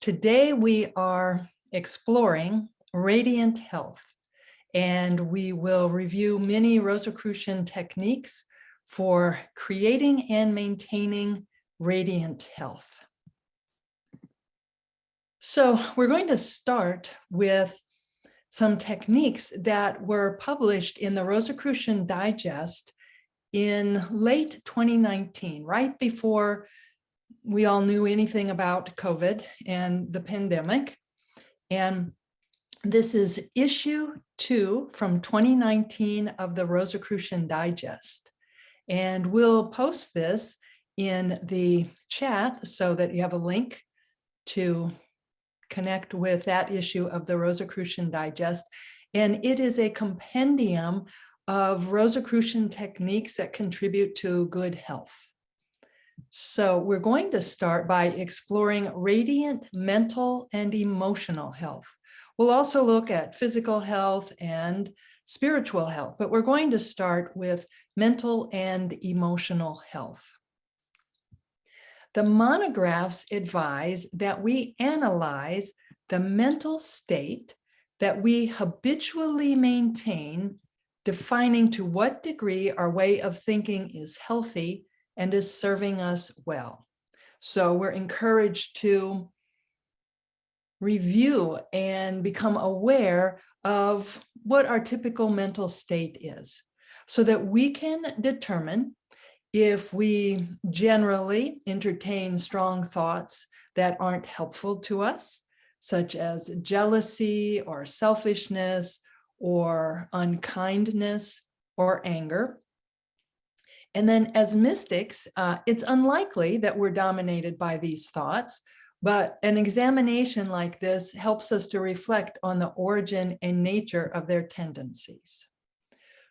Today we are exploring radiant health, and we will review many Rosicrucian techniques for creating and maintaining radiant health. So we're going to start with some techniques that were published in the Rosicrucian Digest in late 2019, right before we all knew anything about COVID and the pandemic. And this is issue 2 from 2019 of the Rosicrucian Digest. And we'll post this in the chat so that you have a link to connect with that issue of the Rosicrucian Digest. And it is a compendium of Rosicrucian techniques that contribute to good health. So we're going to start by exploring radiant mental and emotional health. We'll also look at physical health and spiritual health, but we're going to start with mental and emotional health. The monographs advise that we analyze the mental state that we habitually maintain, defining to what degree our way of thinking is healthy and is serving us well. So we're encouraged to review and become aware of what our typical mental state is, so that we can determine if we generally entertain strong thoughts that aren't helpful to us, such as jealousy or selfishness or unkindness or anger. And then as mystics, it's unlikely that we're dominated by these thoughts, but an examination like this helps us to reflect on the origin and nature of their tendencies.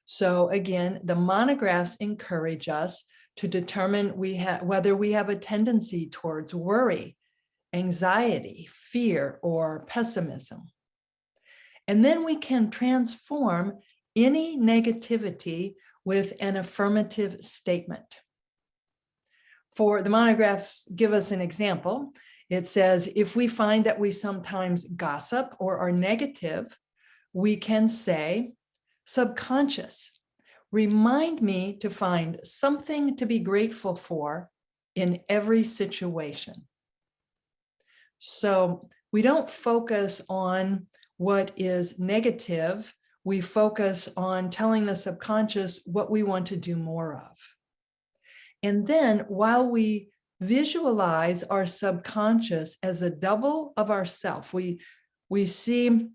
So again, the monographs encourage us to determine whether we have a tendency towards worry, anxiety, fear, or pessimism. And then we can transform any negativity with an affirmative statement. For the monographs give us an example. It says, if we find that we sometimes gossip or are negative, we can say, subconscious, remind me to find something to be grateful for in every situation. So we don't focus on what is negative. We focus on telling the subconscious what we want to do more of. And then while we visualize our subconscious as a double of ourself, we see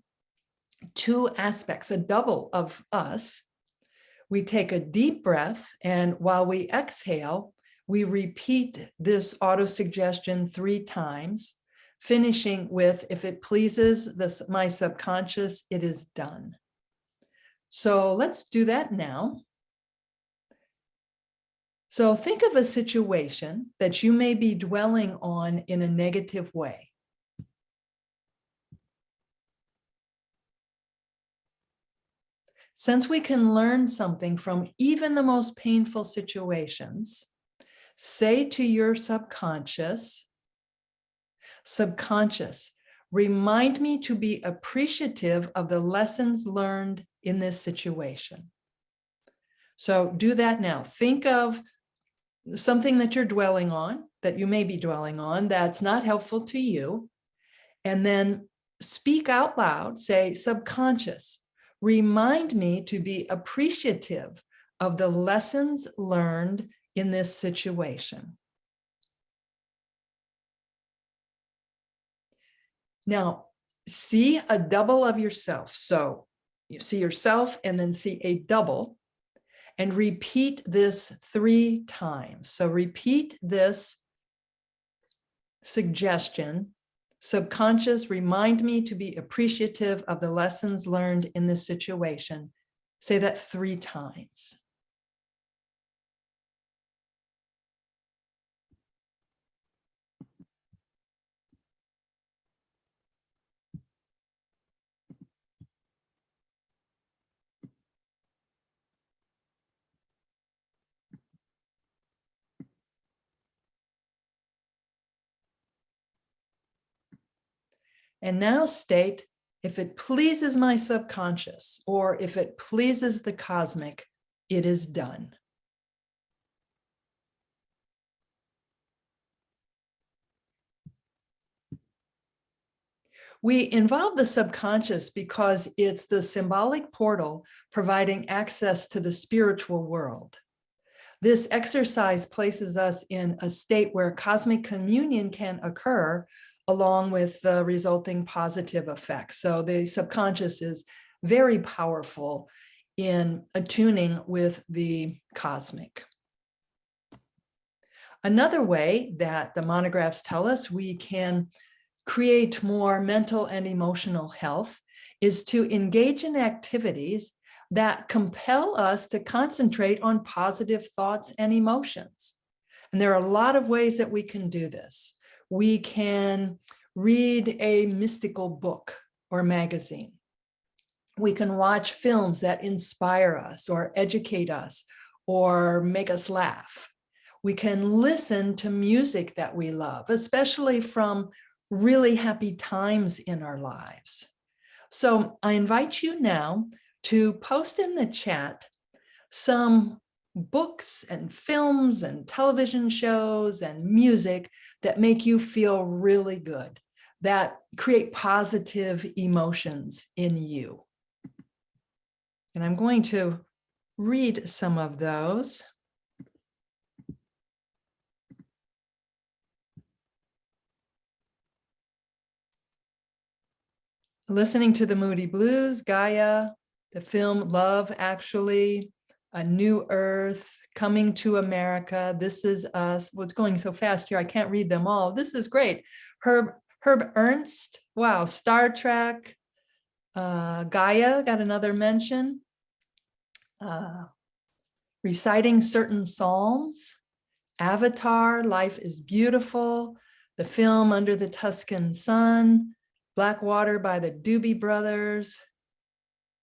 two aspects, a double of us. We take a deep breath, and while we exhale, we repeat this autosuggestion 3 times, finishing with, if it pleases my subconscious, it is done. So let's do that now. So think of a situation that you may be dwelling on in a negative way. Since we can learn something from even the most painful situations, say to your subconscious, subconscious, remind me to be appreciative of the lessons learned in this situation. So do that now. Think of something that you're dwelling on, that you may be dwelling on, that's not helpful to you. And then speak out loud, say, subconscious, remind me to be appreciative of the lessons learned in this situation. Now, see a double of yourself. So you see yourself and then see a double, and repeat this 3 times. So repeat this suggestion, subconscious, remind me to be appreciative of the lessons learned in this situation. Say that 3 times. And now state, if it pleases my subconscious, or if it pleases the cosmic, it is done. We involve the subconscious because it's the symbolic portal providing access to the spiritual world. This exercise places us in a state where cosmic communion can occur along with the resulting positive effects. So the subconscious is very powerful in attuning with the cosmic. Another way that the monographs tell us we can create more mental and emotional health is to engage in activities that compel us to concentrate on positive thoughts and emotions. And there are a lot of ways that we can do this. We can read a mystical book or magazine. We can watch films that inspire us or educate us or make us laugh. We can listen to music that we love, especially from really happy times in our lives. So I invite you now to post in the chat some books and films and television shows and music that make you feel really good, that create positive emotions in you. And I'm going to read some of those. Listening to the Moody Blues, Gaia, the film Love Actually, A New Earth, Coming to America, This Is Us. What's going so fast here? I can't read them all. This is great. Herb Ernst, wow, Star Trek, Gaia got another mention. Reciting certain psalms, Avatar, Life is Beautiful, the film Under the Tuscan Sun, Blackwater by the Doobie Brothers.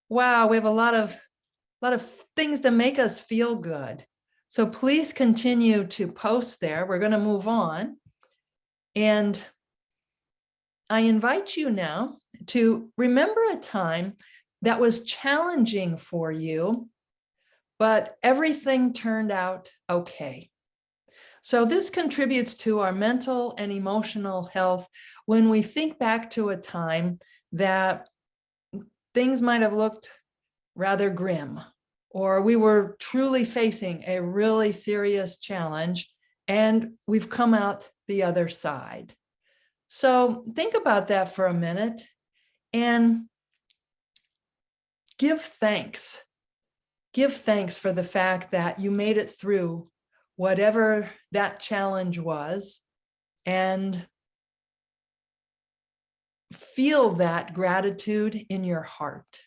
Wow, we have a lot of things to make us feel good. So please continue to post there. We're going to move on. And I invite you now to remember a time that was challenging for you, but everything turned out okay. So this contributes to our mental and emotional health when we think back to a time that things might have looked rather grim, or we were truly facing a really serious challenge and we've come out the other side. So think about that for a minute and give thanks. Give thanks for the fact that you made it through whatever that challenge was, and feel that gratitude in your heart.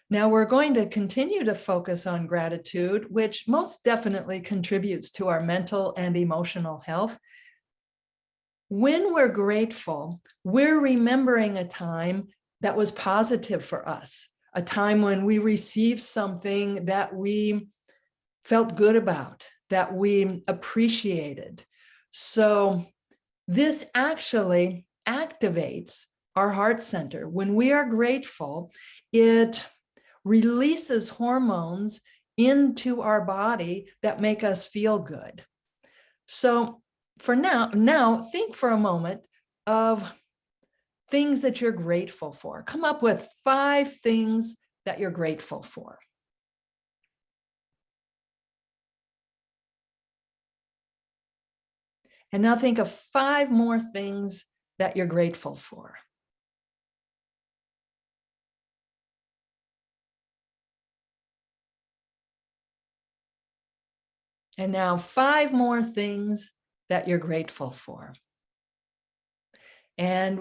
Now we're going to continue to focus on gratitude, which most definitely contributes to our mental and emotional health. When we're grateful, we're remembering a time that was positive for us, a time when we received something that we felt good about, that we appreciated. So this actually activates our heart center. When we are grateful, it releases hormones into our body that make us feel good. So for now think for a moment of things that you're grateful for. Come up with 5 things that you're grateful for. And now think of 5 more things that you're grateful for. And now 5 more things that you're grateful for. And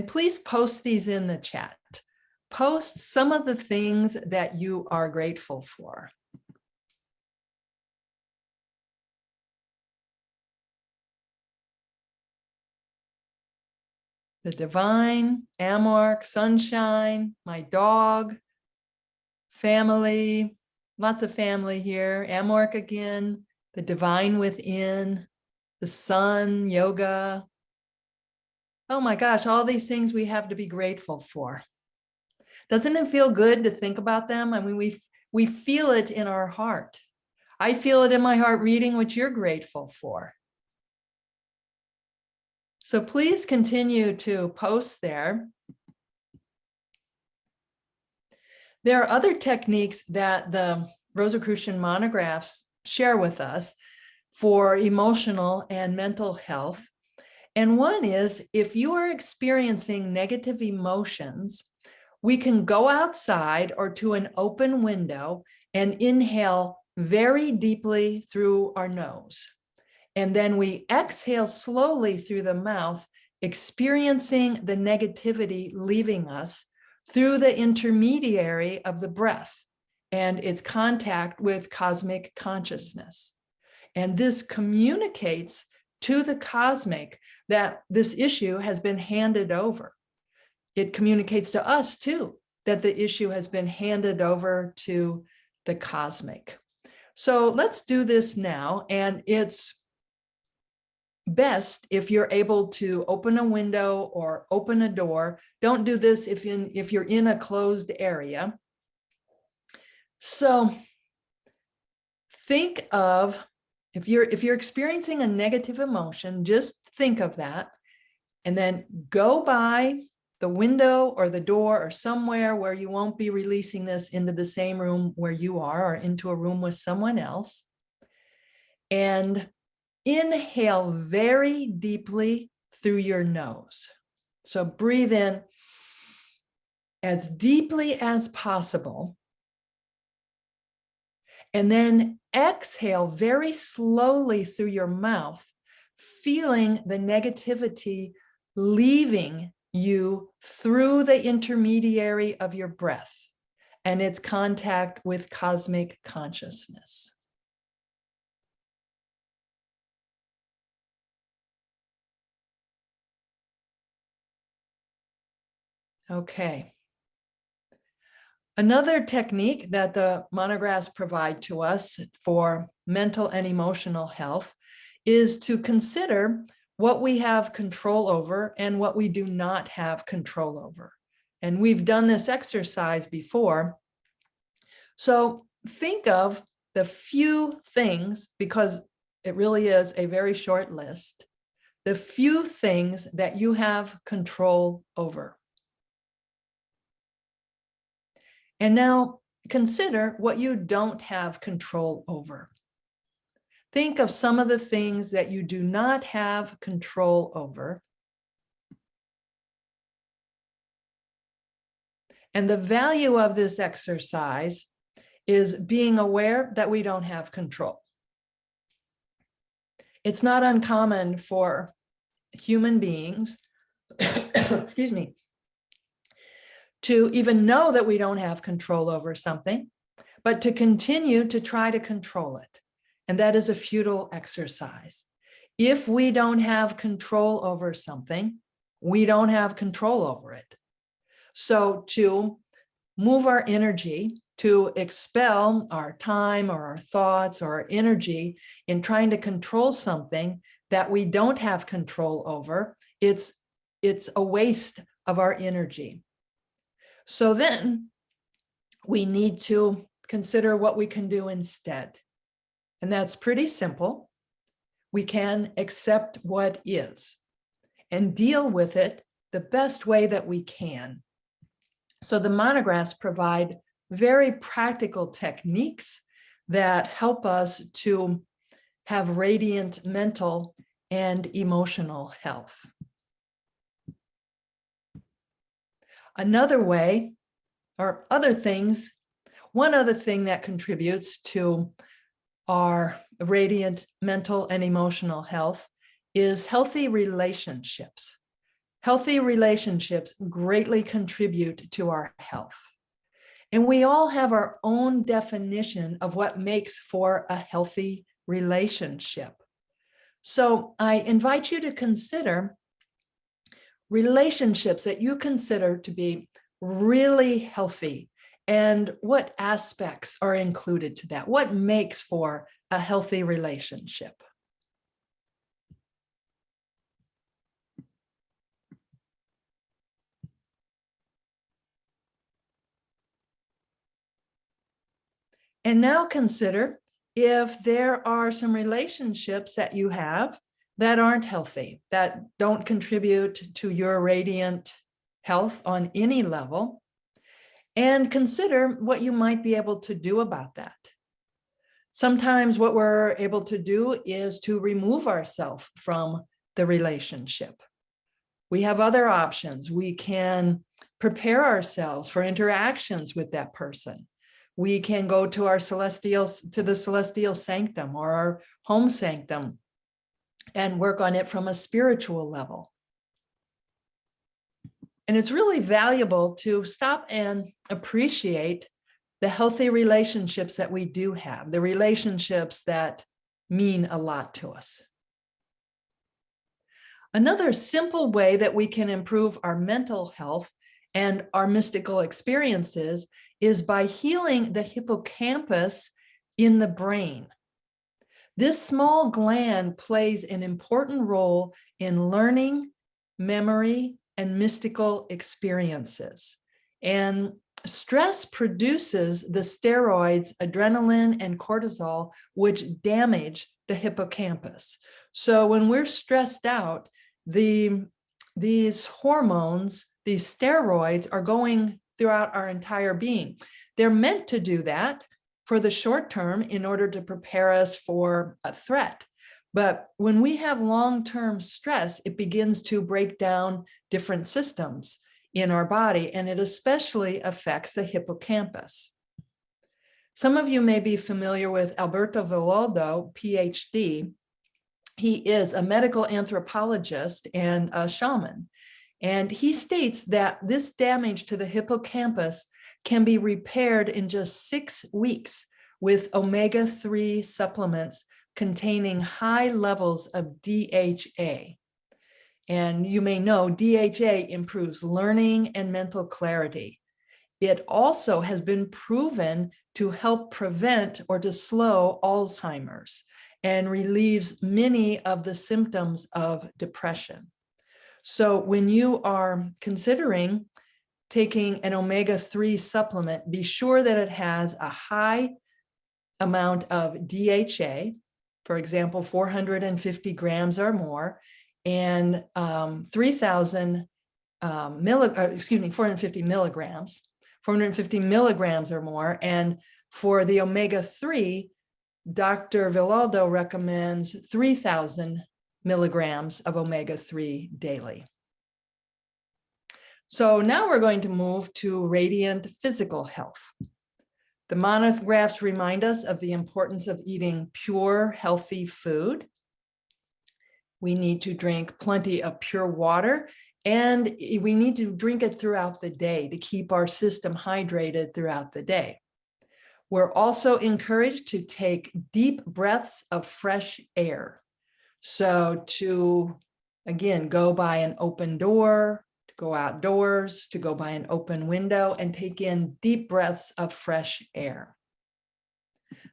please post these in the chat. Post some of the things that you are grateful for. The divine, Amorc, sunshine, my dog, family, Lots of family here. Amorc again, the divine within, the sun, yoga. Oh my gosh, all these things we have to be grateful for. Doesn't it feel good to think about them? I mean, we feel it in our heart. I feel it in my heart reading what you're grateful for. So please continue to post there. There are other techniques that the Rosicrucian monographs share with us for emotional and mental health. And one is, if you are experiencing negative emotions, we can go outside or to an open window and inhale very deeply through our nose. And then we exhale slowly through the mouth, experiencing the negativity leaving us through the intermediary of the breath and its contact with cosmic consciousness. And this communicates to the cosmic that this issue has been handed over. It communicates to us too, that the issue has been handed over to the cosmic. So let's do this now. And it's best if you're able to open a window or open a door. Don't do this if you're in a closed area. So think of, if you're experiencing a negative emotion, just think of that and then go by the window or the door or somewhere where you won't be releasing this into the same room where you are or into a room with someone else. And inhale very deeply through your nose. So breathe in as deeply as possible. And then exhale very slowly through your mouth, feeling the negativity leaving you through the intermediary of your breath and its contact with cosmic consciousness. Okay. Another technique that the monographs provide to us for mental and emotional health is to consider what we have control over and what we do not have control over. And we've done this exercise before. So think of the few things, because it really is a very short list, the few things that you have control over. And now consider what you don't have control over. Think of some of the things that you do not have control over. And the value of this exercise is being aware that we don't have control. It's not uncommon for human beings, excuse me, to even know that we don't have control over something, but to continue to try to control it. And that is a futile exercise. If we don't have control over something, we don't have control over it. So to move our energy, to expel our time or our thoughts or our energy in trying to control something that we don't have control over, it's a waste of our energy. So then we need to consider what we can do instead. And that's pretty simple. We can accept what is and deal with it the best way that we can. So the monographs provide very practical techniques that help us to have radiant mental and emotional health. Another way, or other things, one other thing that contributes to our radiant mental and emotional health is healthy relationships. Healthy relationships greatly contribute to our health. And we all have our own definition of what makes for a healthy relationship. So I invite you to consider relationships that you consider to be really healthy And what aspects are included to that? What makes for a healthy relationship? And now consider if there are some relationships that you have that aren't healthy, that don't contribute to your radiant health on any level, and consider what you might be able to do about that. Sometimes what we're able to do is to remove ourselves from the relationship. We have other options. We can prepare ourselves for interactions with that person. We can go to the celestial sanctum or our home sanctum and work on it from a spiritual level. And it's really valuable to stop and appreciate the healthy relationships that we do have, the relationships that mean a lot to us. Another simple way that we can improve our mental health and our mystical experiences is by healing the hippocampus in the brain. This small gland plays an important role in learning, memory, and mystical experiences. And stress produces the steroids, adrenaline, and cortisol, which damage the hippocampus. So when we're stressed out, these hormones, these steroids are going throughout our entire being. They're meant to do that for the short term in order to prepare us for a threat. But when we have long-term stress, it begins to break down different systems in our body, and it especially affects the hippocampus. Some of you may be familiar with Alberto Villoldo, PhD. He is a medical anthropologist and a shaman. And he states that this damage to the hippocampus can be repaired in just 6 weeks with omega-3 supplements containing high levels of DHA. And you may know DHA improves learning and mental clarity. It also has been proven to help prevent or to slow Alzheimer's and relieves many of the symptoms of depression. So when you are considering taking an omega-3 supplement, be sure that it has a high amount of DHA, for example, 450 grams or more, and 450 milligrams or more. And for the omega-3, Dr. Villoldo recommends 3,000 milligrams of omega-3 daily. So now we're going to move to radiant physical health. The monographs remind us of the importance of eating pure, healthy food. We need to drink plenty of pure water, and we need to drink it throughout the day to keep our system hydrated throughout the day. We're also encouraged to take deep breaths of fresh air. So to, again, go by an open door, to go outdoors, to go by an open window and take in deep breaths of fresh air.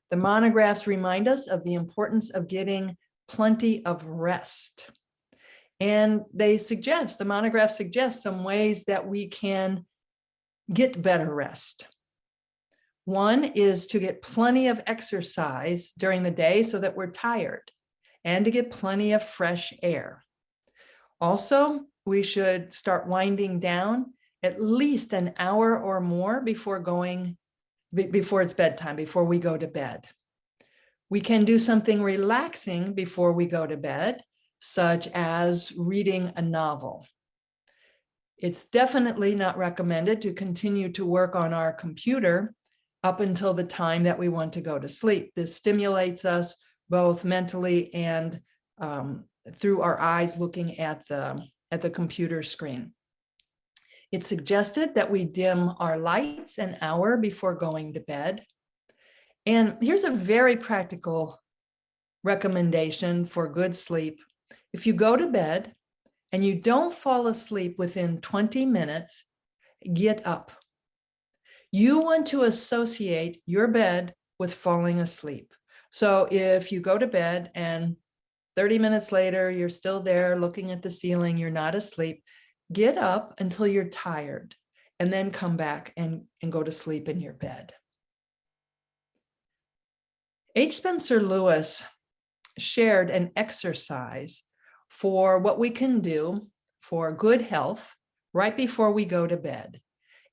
The monographs remind us of the importance of getting plenty of rest. And the monographs suggest some ways that we can get better rest. One is to get plenty of exercise during the day so that we're tired, and to get plenty of fresh air. Also, we should start winding down at least an hour or more before it's bedtime, before we go to bed. We can do something relaxing before we go to bed, such as reading a novel. It's definitely not recommended to continue to work on our computer up until the time that we want to go to sleep. This stimulates us both mentally and through our eyes looking at the computer screen. It's suggested that we dim our lights an hour before going to bed. And here's a very practical recommendation for good sleep. If you go to bed and you don't fall asleep within 20 minutes, get up. You want to associate your bed with falling asleep. So if you go to bed and 30 minutes later, you're still there looking at the ceiling, you're not asleep, get up until you're tired and then come back and go to sleep in your bed. H. Spencer Lewis shared an exercise for what we can do for good health right before we go to bed.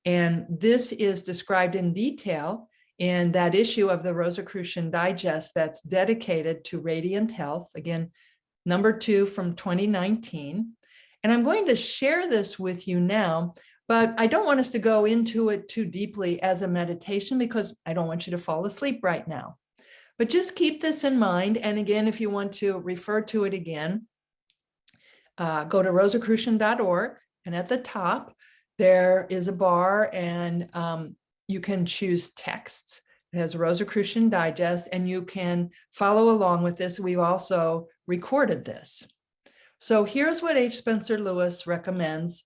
And this is described in detail in that issue of the Rosicrucian Digest that's dedicated to radiant health. Again, number 2 from 2019. And I'm going to share this with you now, but I don't want us to go into it too deeply as a meditation because I don't want you to fall asleep right now. But just keep this in mind. And again, if you want to refer to it again, go to rosicrucian.org. And at the top, there is a bar and you can choose texts. It has Rosicrucian Digest and you can follow along with this. We've also recorded this. So here's what H. Spencer Lewis recommends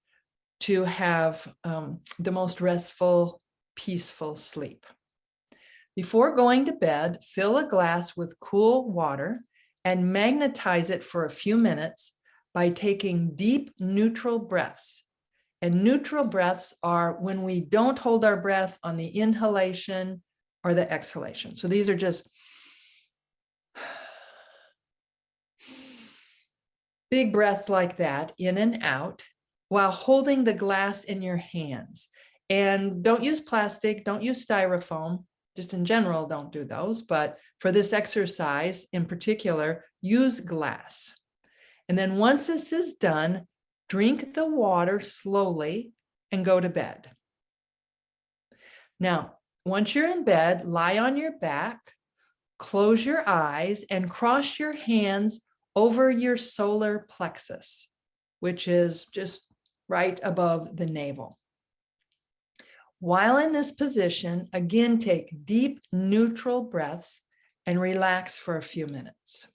to have the most restful, peaceful sleep. Before going to bed, fill a glass with cool water and magnetize it for a few minutes by taking deep neutral breaths. And neutral breaths are when we don't hold our breath on the inhalation or the exhalation. So these are just big breaths like that, in and out, while holding the glass in your hands. And don't use plastic, don't use styrofoam. Just in general, don't do those. But for this exercise in particular, use glass. And then once this is done, drink the water slowly and go to bed. Now, once you're in bed, lie on your back, close your eyes, and cross your hands over your solar plexus, which is just right above the navel. While in this position, again, take deep neutral breaths and relax for a few minutes.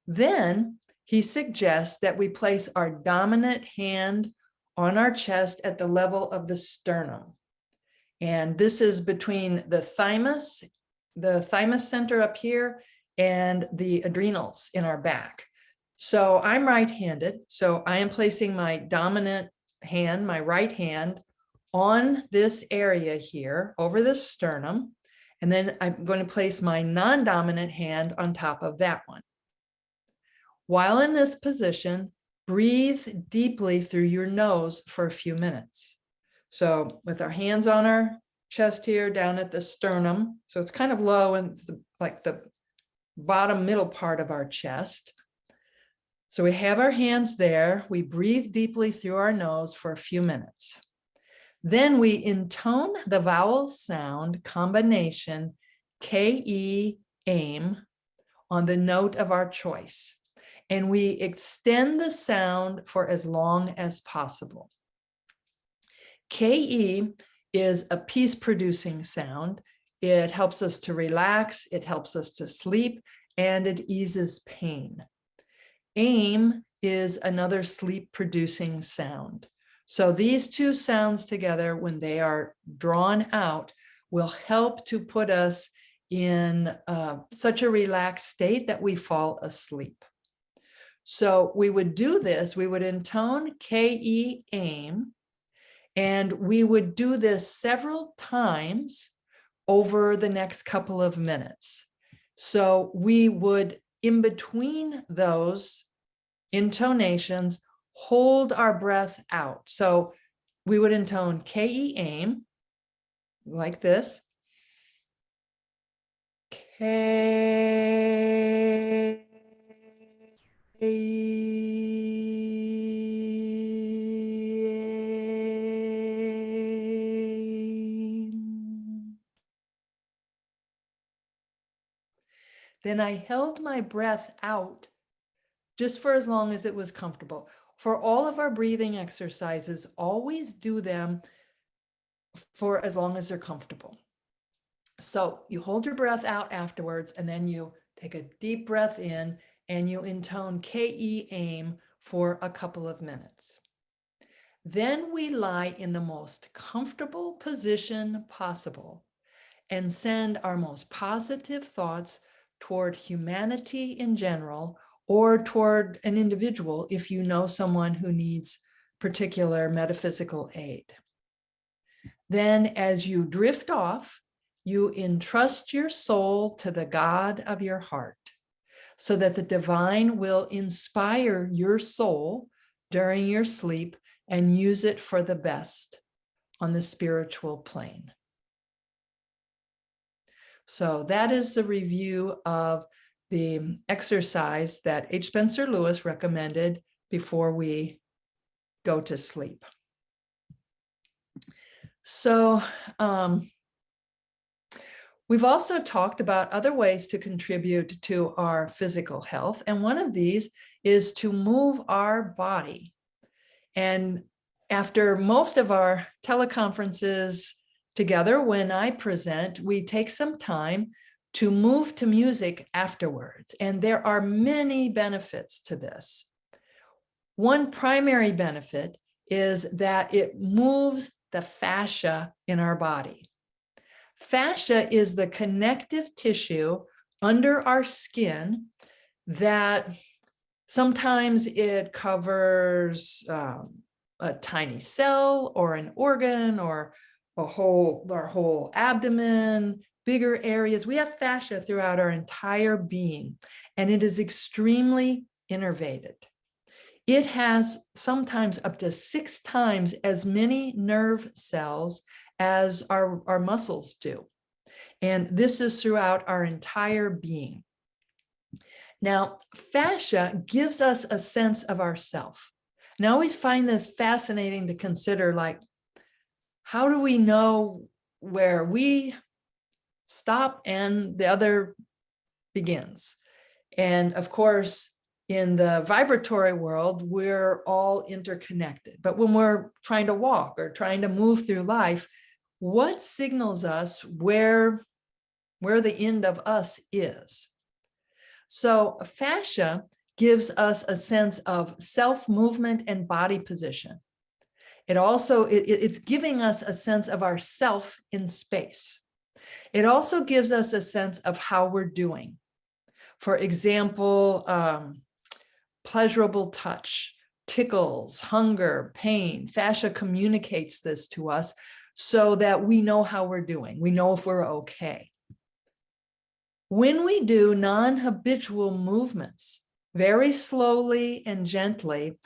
Then he suggests that we place our dominant hand on our chest at the level of the sternum. And this is between the thymus center up here, and the adrenals in our back. So I'm right-handed. So I am placing my dominant hand, my right hand, on this area here over the sternum. And then I'm going to place my non-dominant hand on top of that one. While in this position, breathe deeply through your nose for a few minutes. So with our hands on our chest here, down at the sternum. So it's kind of low and it's like the bottom middle part of our chest. So we have our hands there. We breathe deeply through our nose for a few minutes. Then we intone the vowel sound combination K-E, aim, on the note of our choice. And we extend the sound for as long as possible. K-E is a peace-producing sound. It helps us to relax, it helps us to sleep, and it eases pain. Aim is another sleep-producing sound. So these two sounds together, when they are drawn out, will help to put us in such a relaxed state that we fall asleep. So we would do this, we would intone K-E, aim, and we would do this several times over the next couple of minutes. So we would, in between those intonations, hold our breath out. So we would intone K-E, aim, like this. K. Then I held my breath out just for as long as it was comfortable. For all of our breathing exercises, always do them for as long as they're comfortable. So you hold your breath out afterwards, and then you take a deep breath in and you intone K-E, aim, for a couple of minutes. Then we lie in the most comfortable position possible and send our most positive thoughts toward humanity in general, or toward an individual if you know someone who needs particular metaphysical aid. Then as you drift off, you entrust your soul to the God of your heart, so that the divine will inspire your soul during your sleep and use it for the best on the spiritual plane. So that is the review of the exercise that H. Spencer Lewis recommended before we go to sleep. So we've also talked about other ways to contribute to our physical health. And one of these is to move our body. And after most of our teleconferences together, when I present, we take some time to move to music afterwards. And there are many benefits to this. One primary benefit is that it moves the fascia in our body. Fascia is the connective tissue under our skin that sometimes it covers a tiny cell or an organ or our whole abdomen, bigger areas. We have fascia throughout our entire being, and it is extremely innervated. It has sometimes up to 6 times as many nerve cells as our muscles do. And this is throughout our entire being. Now, fascia gives us a sense of ourself. And I always find this fascinating to consider, like, how do we know where we stop and the other begins? And of course, in the vibratory world, we're all interconnected. But when we're trying to walk or trying to move through life, what signals us where the end of us is? So fascia gives us a sense of self-movement and body position. It also, it's giving us a sense of ourself in space. It also gives us a sense of how we're doing. For example, pleasurable touch, tickles, hunger, pain. Fascia communicates this to us so that we know how we're doing. We know if we're okay. When we do non-habitual movements, very slowly and gently,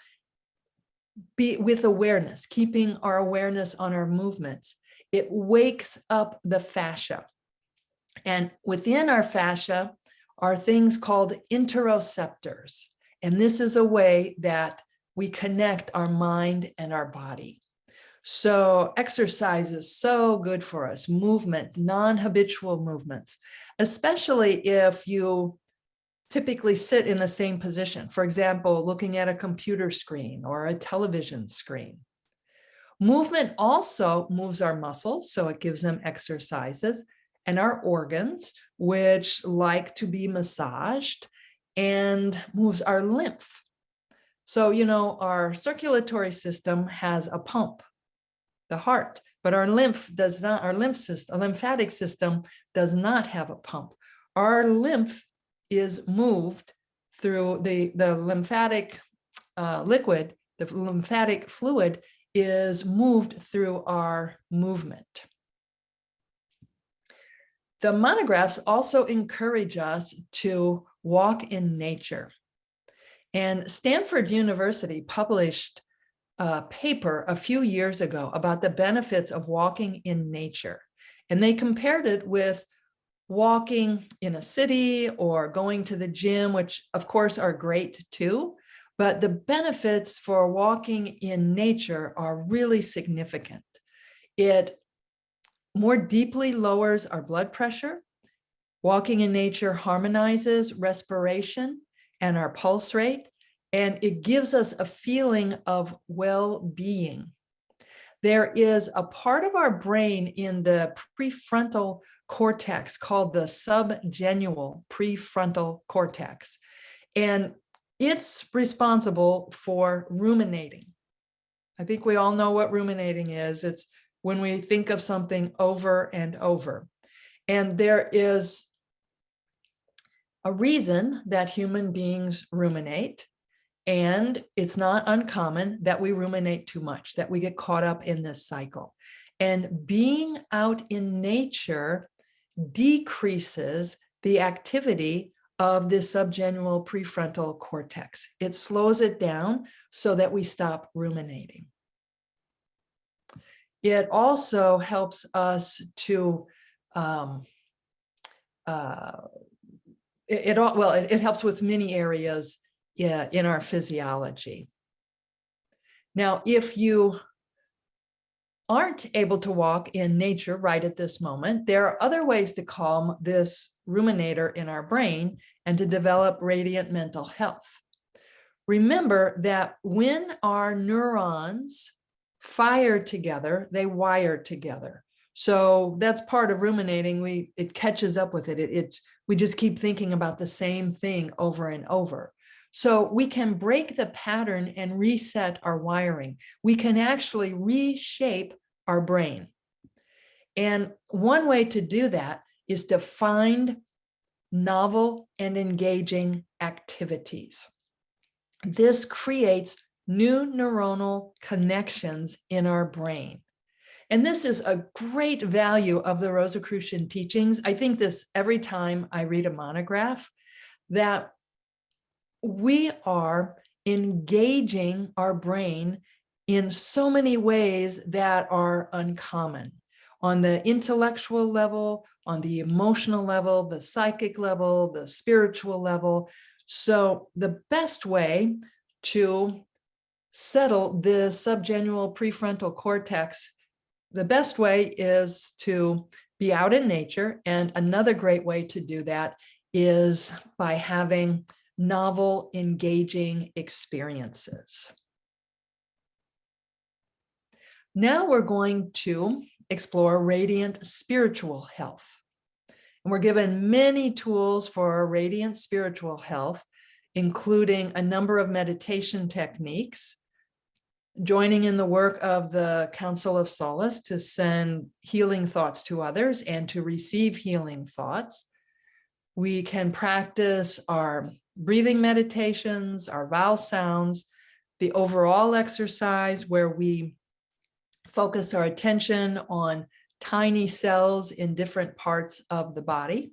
with awareness, keeping our awareness on our movements, it wakes up the fascia. And within our fascia are things called interoceptors. And this is a way that we connect our mind and our body. So exercise is so good for us, movement, non-habitual movements, especially if you typically sit in the same position. For example, looking at a computer screen or a television screen. Movement also moves our muscles, so it gives them exercises, and our organs, which like to be massaged, and moves our lymph. So, you know, our circulatory system has a pump, the heart, but our lymph does not, our lymphatic system does not have a pump. Our lymph is moved through the lymphatic liquid, the lymphatic fluid is moved through our movement. The monographs also encourage us to walk in nature. And Stanford University published a paper a few years ago about the benefits of walking in nature. And they compared it with walking in a city or going to the gym, which of course are great too. But the benefits for walking in nature are really significant. It more deeply lowers our blood pressure. Walking in nature harmonizes respiration and our pulse rate, and it gives us a feeling of well-being. There is a part of our brain in the prefrontal cortex called the subgenual prefrontal cortex, and it's responsible for ruminating. I think we all know what ruminating is. It's when we think of something over and over. And there is a reason that human beings ruminate. And it's not uncommon that we ruminate too much, that we get caught up in this cycle. And being out in nature decreases the activity of the subgenual prefrontal cortex. It slows it down so that we stop ruminating. It also helps us to, it helps with many areas in our physiology. Now, if you aren't able to walk in nature right at this moment, there are other ways to calm this ruminator in our brain and to develop radiant mental health. Remember that when our neurons fire together, they wire together. So that's part of ruminating. It catches up with it. We just keep thinking about the same thing over and over. So we can break the pattern and reset our wiring. We can actually reshape our brain. And one way to do that is to find novel and engaging activities. This creates new neuronal connections in our brain. And this is a great value of the Rosicrucian teachings. I think this every time I read a monograph, that we are engaging our brain in so many ways that are uncommon on the intellectual level, on the emotional level, the psychic level, the spiritual level. So the best way to settle the subgenual prefrontal cortex, the best way is to be out in nature. And another great way to do that is by having novel, engaging experiences. Now we're going to explore radiant spiritual health. And we're given many tools for radiant spiritual health, including a number of meditation techniques, joining in the work of the Council of Solace to send healing thoughts to others and to receive healing thoughts. We can practice our breathing meditations, our vowel sounds, the overall exercise where we focus our attention on tiny cells in different parts of the body.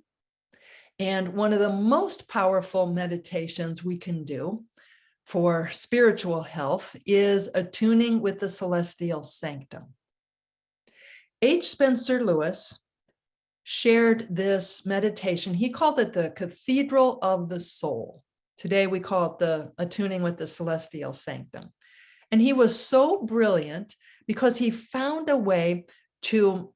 And one of the most powerful meditations we can do for spiritual health is attuning with the celestial sanctum. H. Spencer Lewis shared this meditation. He called it the Cathedral of the Soul. Today we call it the attuning with the celestial sanctum. And he was so brilliant because he found a way to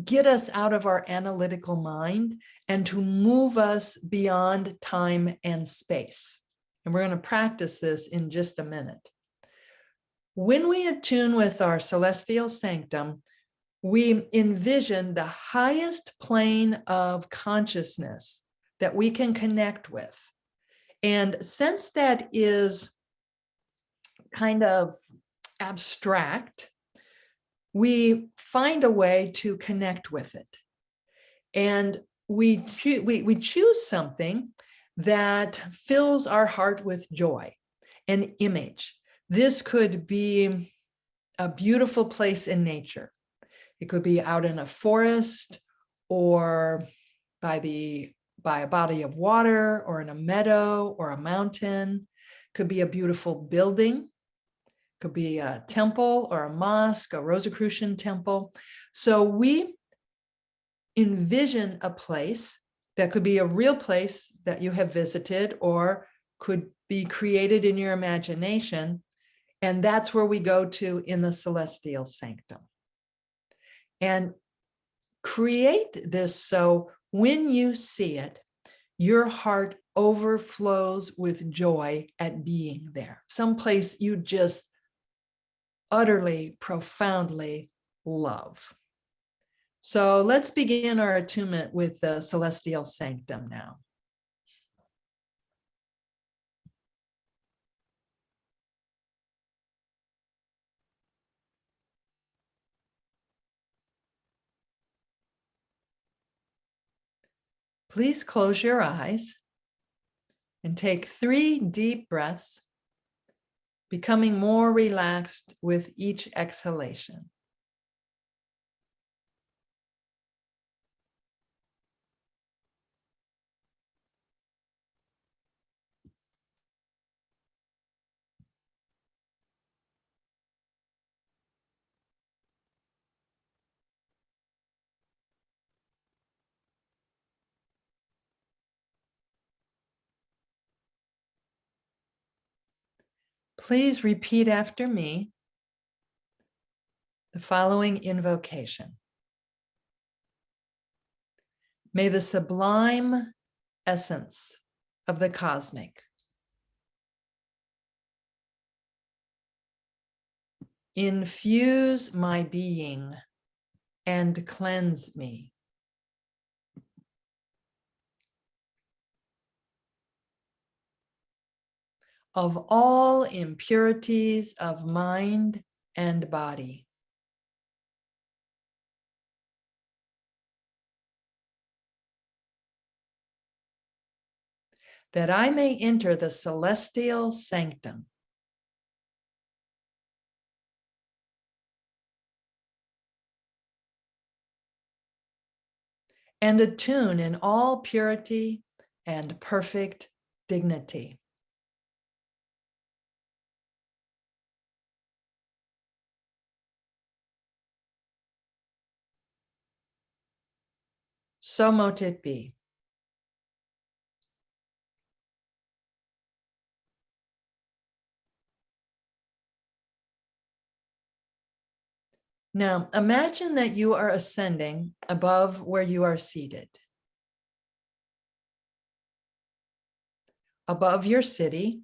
get us out of our analytical mind and to move us beyond time and space. And we're going to practice this in just a minute. When we attune with our celestial sanctum, we envision the highest plane of consciousness that we can connect with. And since that is kind of abstract, we find a way to connect with it. And we choose something that fills our heart with joy, an image. This could be a beautiful place in nature. It could be out in a forest or by a body of water or in a meadow or a mountain. It could be a beautiful building. It could be a temple or a mosque, a Rosicrucian temple. So we envision a place that could be a real place that you have visited or could be created in your imagination. And that's where we go to in the celestial sanctum. And create this so when you see it, your heart overflows with joy at being there. Someplace you just utterly, profoundly love. So let's begin our attunement with the celestial sanctum now. Please close your eyes and take 3 deep breaths, becoming more relaxed with each exhalation. Please repeat after me the following invocation. May the sublime essence of the cosmic infuse my being and cleanse me. Of all impurities of mind and body. That I may enter the celestial sanctum and attune in all purity and perfect dignity. So mote it be. Now, imagine that you are ascending above where you are seated. Above your city,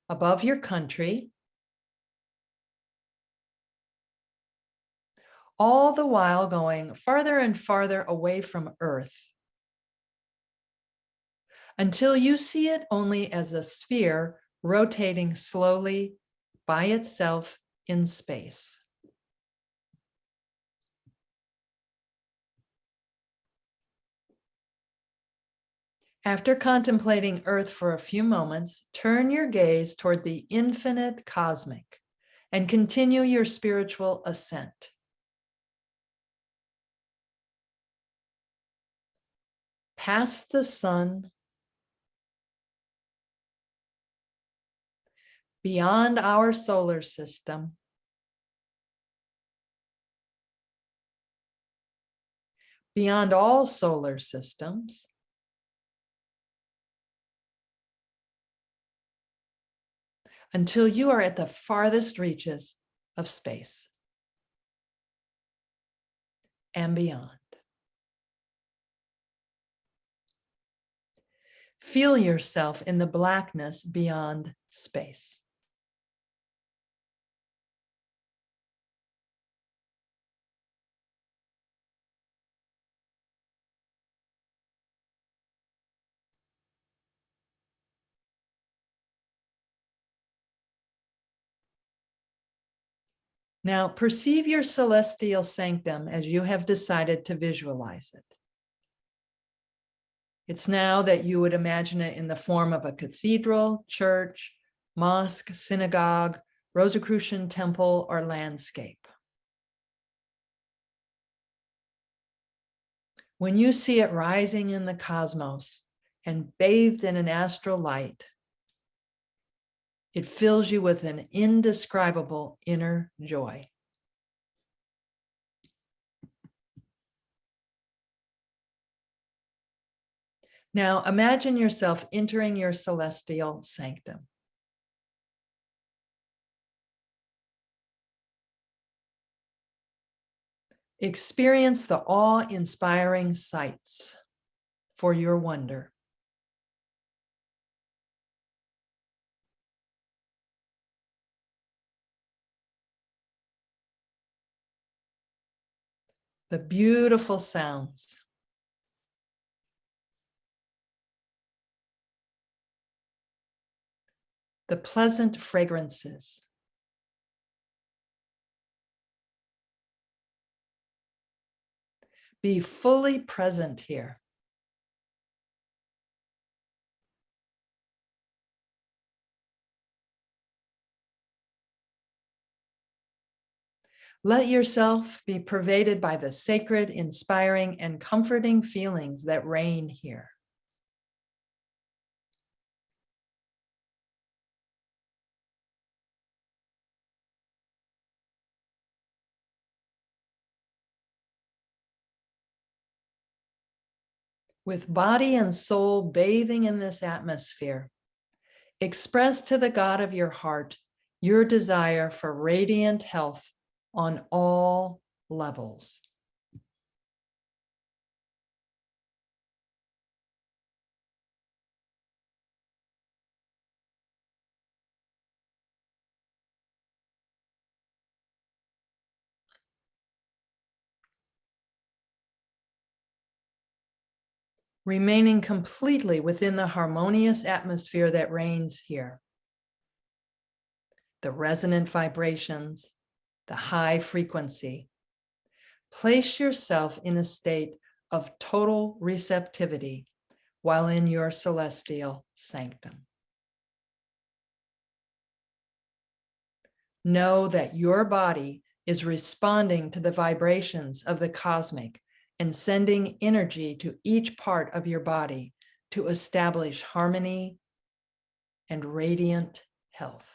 above your country, all the while going farther and farther away from Earth until you see it only as a sphere rotating slowly by itself in space. After contemplating Earth for a few moments, turn your gaze toward the infinite cosmic and continue your spiritual ascent. Past the sun, beyond our solar system, beyond all solar systems, until you are at the farthest reaches of space and beyond. Feel yourself in the blackness beyond space. Now perceive your celestial sanctum as you have decided to visualize it. It's now that you would imagine it in the form of a cathedral, church, mosque, synagogue, Rosicrucian temple, or landscape. When you see it rising in the cosmos and bathed in an astral light, it fills you with an indescribable inner joy. Now imagine yourself entering your celestial sanctum. Experience the awe-inspiring sights for your wonder. The beautiful sounds. The pleasant fragrances. Be fully present here. Let yourself be pervaded by the sacred, inspiring, and comforting feelings that reign here. With body and soul bathing in this atmosphere, express to the God of your heart your desire for radiant health on all levels. Remaining completely within the harmonious atmosphere that reigns here. The resonant vibrations, the high frequency. Place yourself in a state of total receptivity while in your celestial sanctum. Know that your body is responding to the vibrations of the cosmic and sending energy to each part of your body to establish harmony and radiant health.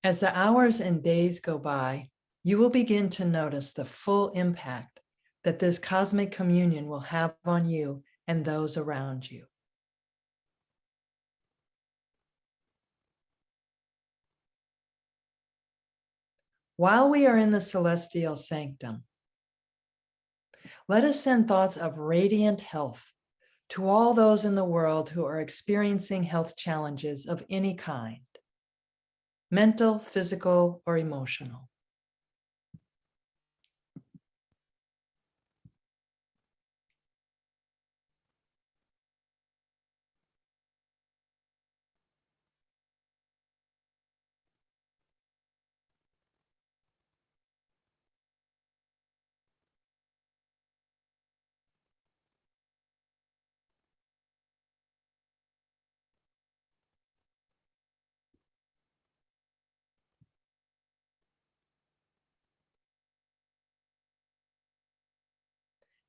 As the hours and days go by, you will begin to notice the full impact that this cosmic communion will have on you and those around you. While we are in the celestial sanctum, Let us send thoughts of radiant health to all those in the world who are experiencing health challenges of any kind, mental, physical, or emotional.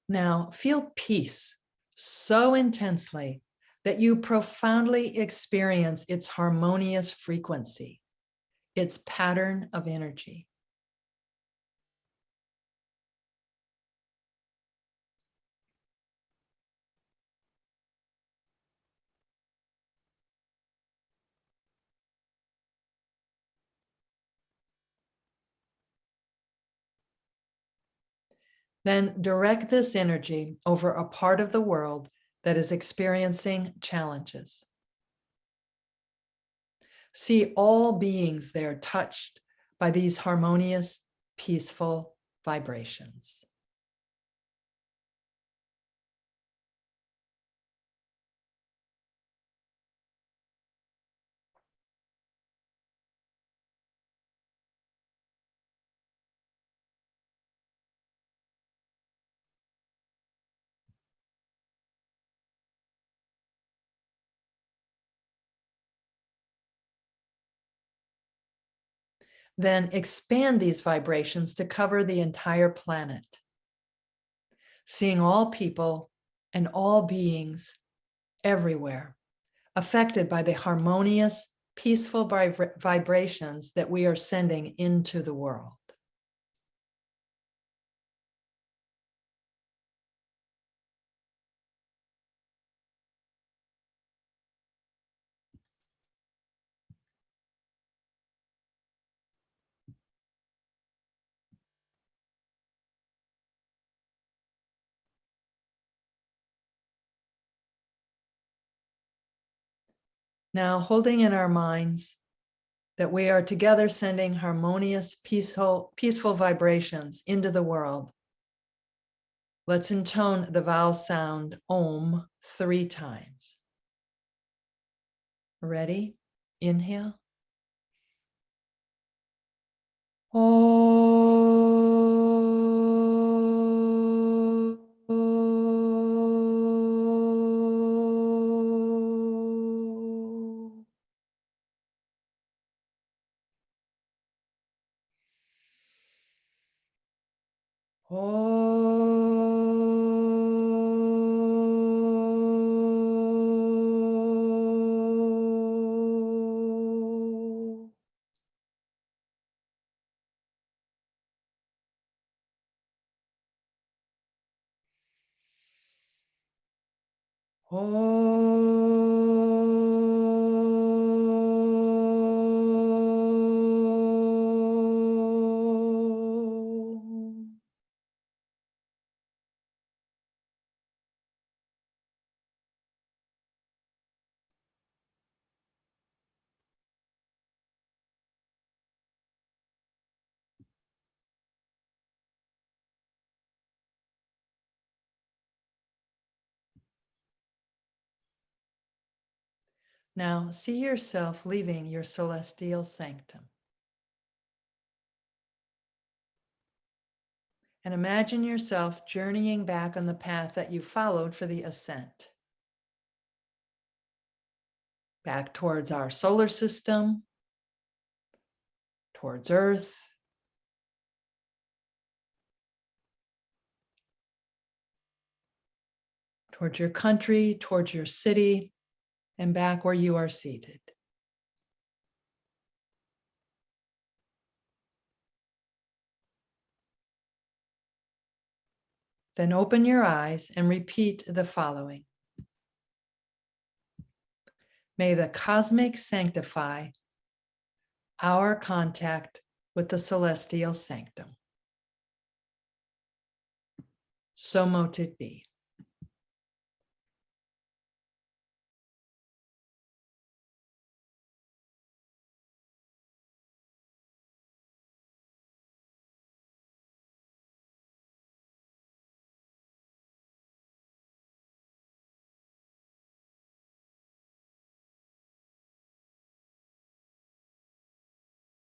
Now feel peace so intensely that you profoundly experience its harmonious frequency, its pattern of energy. Then direct this energy over a part of the world that is experiencing challenges. See all beings there touched by these harmonious, peaceful vibrations. Then expand these vibrations to cover the entire planet, seeing all people and all beings everywhere affected by the harmonious, peaceful vibrations that we are sending into the world. Now, holding in our minds that we are together sending harmonious, peaceful vibrations into the world, let's intone the vowel sound Om 3 times. Ready? Inhale. Now see yourself leaving your celestial sanctum. And imagine yourself journeying back on the path that you followed for the ascent. Back towards our solar system, towards Earth, towards your country, towards your city, and back where you are seated. Then open your eyes and repeat the following. May the cosmic sanctify our contact with the celestial sanctum. so mote it be.